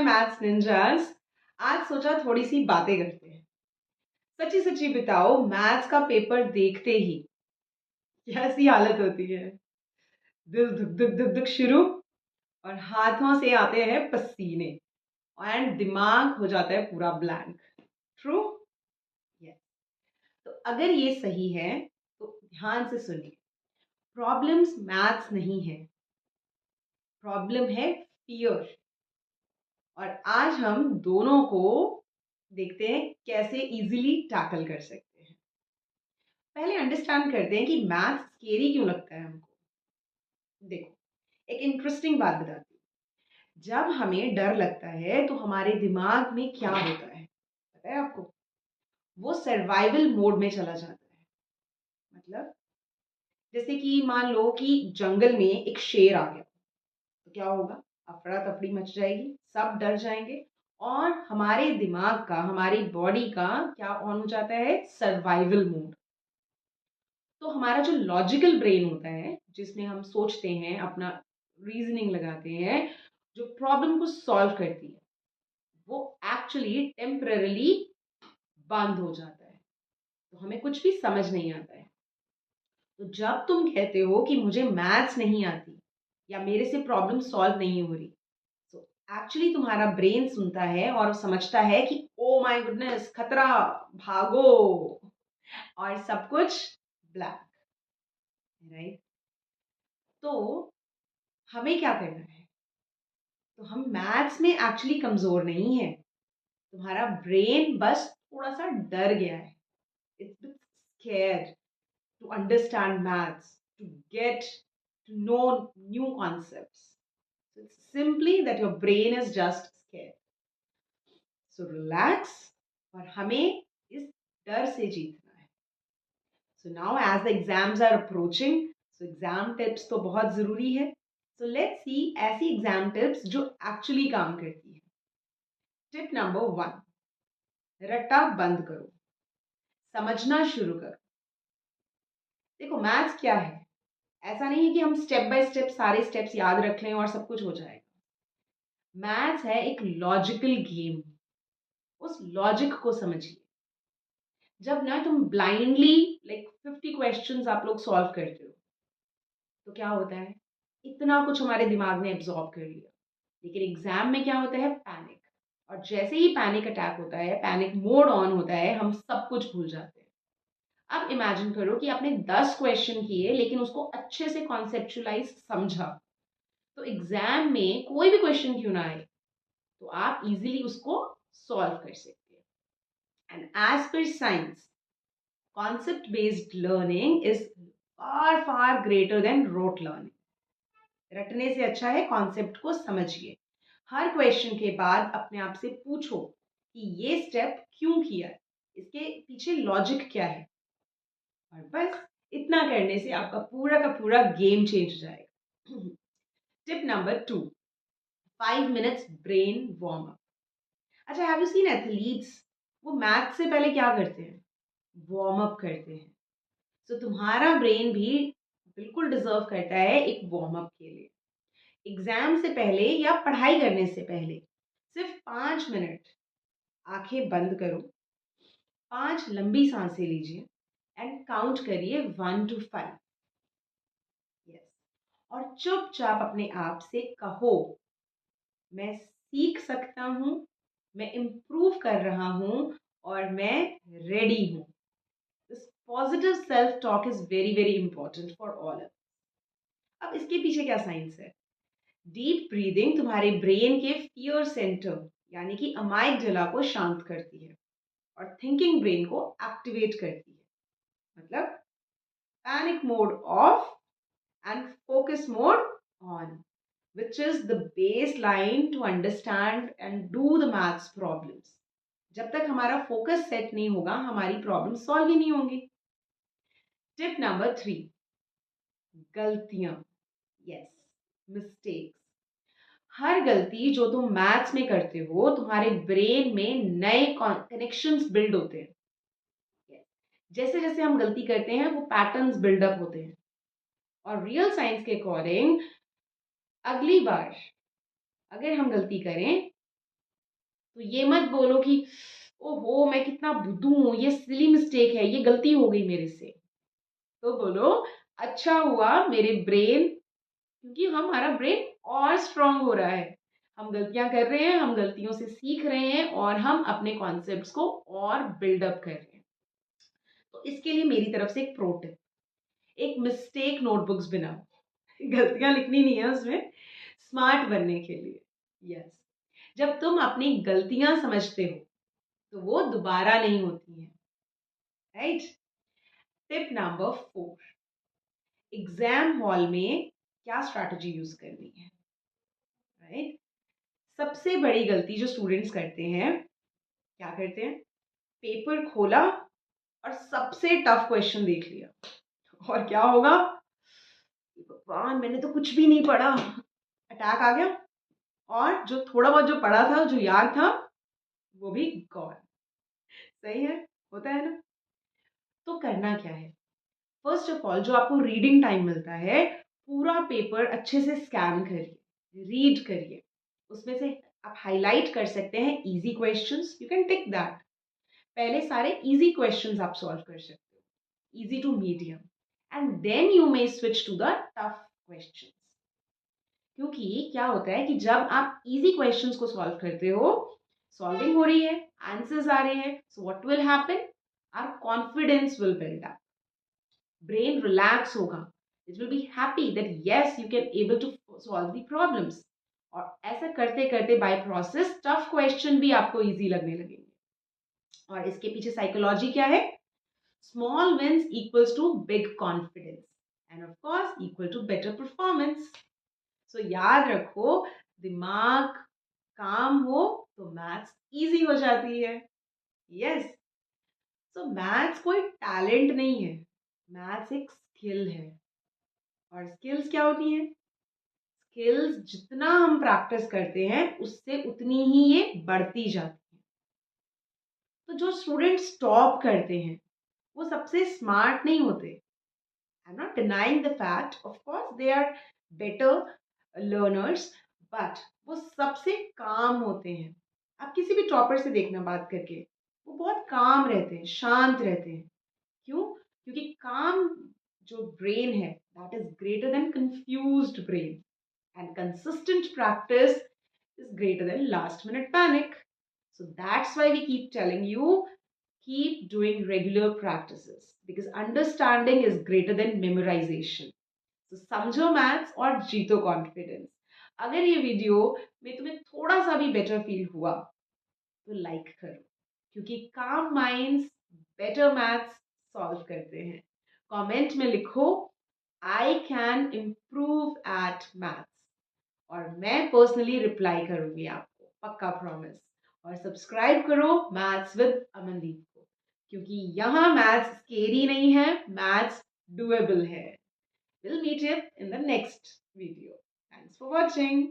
Maths ninjas. आज सोचा थोड़ी सी बातें करते हैं। सच्ची सच्ची बताओ, मैथ्स का पेपर देखते ही कैसी हालत होती है? दिल धुक धुक धुक धुक शुरू, और हाथों से आते हैं पसीने, एंड दिमाग हो जाता है पूरा ब्लैंक। ट्रू? यस। तो अगर ये सही है तो ध्यान से सुनिए। प्रॉब्लम्स मैथ्स नहीं है, प्रॉब्लम है फियर। और आज हम दोनों को देखते हैं कैसे इजीली टैकल कर सकते हैं। पहले अंडरस्टैंड करते हैं कि मैथ्स स्केरी क्यों लगता है हमको। देखो, एक इंटरेस्टिंग बात बताती हूँ। जब हमें डर लगता है तो हमारे दिमाग में क्या होता है पता है आपको? वो सर्वाइवल मोड में चला जाता है। मतलब जैसे कि मान लो कि जंगल में एक शेर आ गया, तो क्या होगा? अफरा तफड़ी मच जाएगी, सब डर जाएंगे, और हमारे दिमाग का, हमारी बॉडी का क्या ऑन हो जाता है? Survival mode. तो हमारा जो लॉजिकल ब्रेन होता है, जिसमें हम सोचते हैं, अपना रीजनिंग लगाते हैं, जो प्रॉब्लम को सॉल्व करती है, वो एक्चुअली टेम्पररीली बंद हो जाता है। तो हमें कुछ भी समझ नहीं आता है। तो जब तुम कहते हो कि मुझे मैथ्स नहीं आती या मेरे से प्रॉब्लम सॉल्व नहीं हो रही, तो एक्चुअली तुम्हारा ब्रेन सुनता है और समझता है कि ओ माय गुडनेस, खतरा, भागो, और सब कुछ ब्लैक। राइट? तो हमें क्या करना है? तो हम मैथ्स में एक्चुअली कमजोर नहीं है, तुम्हारा ब्रेन बस थोड़ा सा डर गया है। It's scared to understand maths, to get to know new concepts. It's simply that your brain is just scared. So relax, और हमें इस डर से जीतना है। So now as the exams are approaching, so exam tips तो बहुत जरूरी है। So let's see ऐसी एग्जाम टिप्स जो एक्चुअली काम करती है। टिप नंबर 1, रट्टा बंद करो, समझना शुरू करो। देखो, मैथ्स क्या है? ऐसा नहीं है कि हम स्टेप बाय स्टेप सारे स्टेप्स याद रख लें और सब कुछ हो जाएगा। मैथ्स है एक लॉजिकल गेम। उस लॉजिक को समझिए। जब ना तुम ब्लाइंडली लाइक 50 क्वेश्चंस आप लोग सॉल्व करते हो, तो क्या होता है? इतना कुछ हमारे दिमाग ने एब्जॉर्ब कर लिया। लेकिन एग्जाम में क्या होता है? पैनिक। और जैसे ही पैनिक अटैक होता है, पैनिक मोड ऑन होता है, हम सब कुछ भूल जाते हैं। अब इमेजिन करो कि आपने 10 क्वेश्चन किए लेकिन उसको अच्छे से कॉन्सेप्चुलाइज समझा, तो एग्जाम में कोई भी क्वेश्चन क्यों ना आए, तो आप इजीली उसको सॉल्व कर सकते हैं। And as per science, concept based learning is far greater than rote learning। रटने से अच्छा है कॉन्सेप्ट को समझिए। हर क्वेश्चन के बाद अपने आप से पूछो कि ये स्टेप क्यों किया है, इसके पीछे लॉजिक क्या है। और बस इतना करने से आपका पूरा का पूरा गेम चेंज हो जाएगा। Tip number 2, 5 minutes brain warm up. अच्छा, हैव यू सीन एथलीट्स? वो मैथ से पहले क्या करते हैं? वार्म अप करते हैं। तो तुम्हारा ब्रेन भी बिल्कुल डिजर्व करता है एक वार्म अप के लिए। एग्जाम से पहले या पढ़ाई करने से पहले सिर्फ 5 मिनट आंखें बंद करो, 5 लंबी सांसें लीजिए, एंड काउंट करिए 1 to 5। यस। और चुपचाप अपने आप से कहो, मैं सीख सकता हूँ, मैं इम्प्रूव कर रहा हूँ, और मैं रेडी हूँ। This positive self talk is very important for all us. अब इसके पीछे क्या साइंस है? डीप ब्रीदिंग तुम्हारे ब्रेन के फियर सेंटर यानी कि अमाइगडाला को शांत करती है और थिंकिंग ब्रेन को एक्टिवेट करती है। मतलब panic mode of and focus mode on, which is the baseline to understand and do the maths problems। जब तक हमारा फोकस सेट नहीं होगा, हमारी प्रॉब्लम सॉल्व ही नहीं होंगी। टिप नंबर 3, गलतियां। Yes, mistakes. हर गलती जो तुम मैथ्स में करते हो, तुम्हारे ब्रेन में नए कनेक्शंस बिल्ड होते हैं। जैसे जैसे हम गलती करते हैं, वो पैटर्न्स बिल्डअप होते हैं। और रियल साइंस के अकॉर्डिंग अगली बार अगर हम गलती करें तो ये मत बोलो कि ओहो मैं कितना बुद्धू हूँ, ये सिली मिस्टेक है, ये गलती हो गई मेरे से। तो बोलो अच्छा हुआ मेरे ब्रेन, क्योंकि हमारा ब्रेन और स्ट्रांग हो रहा है। हम गलतियां कर रहे हैं, हम गलतियों से सीख रहे हैं और हम अपने कॉन्सेप्ट्स को और बिल्डअप कर रहे हैं। तो इसके लिए मेरी तरफ से एक प्रो टिप, एक मिस्टेक नोटबुक्स बनाओ। गलतियां लिखनी नहीं है उसमें, स्मार्ट बनने के लिए। यस, जब तुम अपनी गलतियां समझते हो तो वो दोबारा नहीं होती हैं। Right. Tip number 4, exam hall में क्या स्ट्रैटेजी यूज करनी है। राइट। सबसे बड़ी गलती जो स्टूडेंट्स करते हैं, क्या करते हैं, पेपर खोला और सबसे टफ क्वेश्चन देख लिया, और क्या होगा, भगवान मैंने तो कुछ भी नहीं पढ़ा, अटैक आ गया, और जो थोड़ा बहुत जो पढ़ा था, जो याद था, वो भी गॉन। सही है, होता है ना। तो करना क्या है, फर्स्ट ऑफ ऑल जो आपको रीडिंग टाइम मिलता है, पूरा पेपर अच्छे से स्कैन करिए, रीड करिए। उसमें से आप हाईलाइट कर सकते हैं easy questions, you can tick that. पहले सारे इजी क्वेश्चंस आप सॉल्व कर सकते हो, easy to medium, and then you may switch to the tough questions. क्योंकि क्या होता है कि जब आप इजी क्वेश्चंस को सॉल्व करते हो, सॉल्विंग हो रही है, आंसर्स आ रहे हैं, so what will happen, our confidence will build up, brain relax होगा, it will be happy that yes you can able to solve the problems. और ऐसा करते करते बाय प्रोसेस टफ क्वेश्चन भी आपको इजी लगने लगेंगे। और इसके पीछे साइकोलॉजी क्या है, small wins equals to big confidence and of course equal to better performance. So याद रखो, दिमाग काम हो तो मैथ्स इजी हो जाती है। यस, सो मैथ्स कोई टैलेंट नहीं है, मैथ्स एक स्किल है। और स्किल्स क्या होती हैं, स्किल्स जितना हम प्रैक्टिस करते हैं उससे उतनी ही ये बढ़ती जाती है। तो जो स्टूडेंट स्टॉप करते हैं वो सबसे स्मार्ट नहीं होते। I am not denying the fact, of course they are better learners, but वो सबसे काम होते हैं। आप किसी भी टॉपर से देखना बात करके, वो बहुत काम रहते हैं, शांत रहते हैं। क्यों? क्योंकि काम जो ब्रेन है, that is greater than confused brain, and consistent practice is greater than last minute panic. So that's why we keep telling you, keep doing regular practices, because understanding is greater than memorization. So समझो maths और जीतो confidence. अगर ये video में तुम्हें थोड़ा सा भी बेटर फील हुआ तो लाइक करो, क्योंकि काम माइंड्स बेटर मैथ्स सॉल्व करते हैं। कमेंट में लिखो I can improve at maths, और मैं पर्सनली रिप्लाई करूंगी आपको, पक्का प्रॉमिस। और सब्सक्राइब करो मैथ्स विद अमनदीप को, क्योंकि यहाँ मैथ्स स्केरी नहीं है, मैथ्स डुएबल है। Will meet you in the next video. Thanks for watching.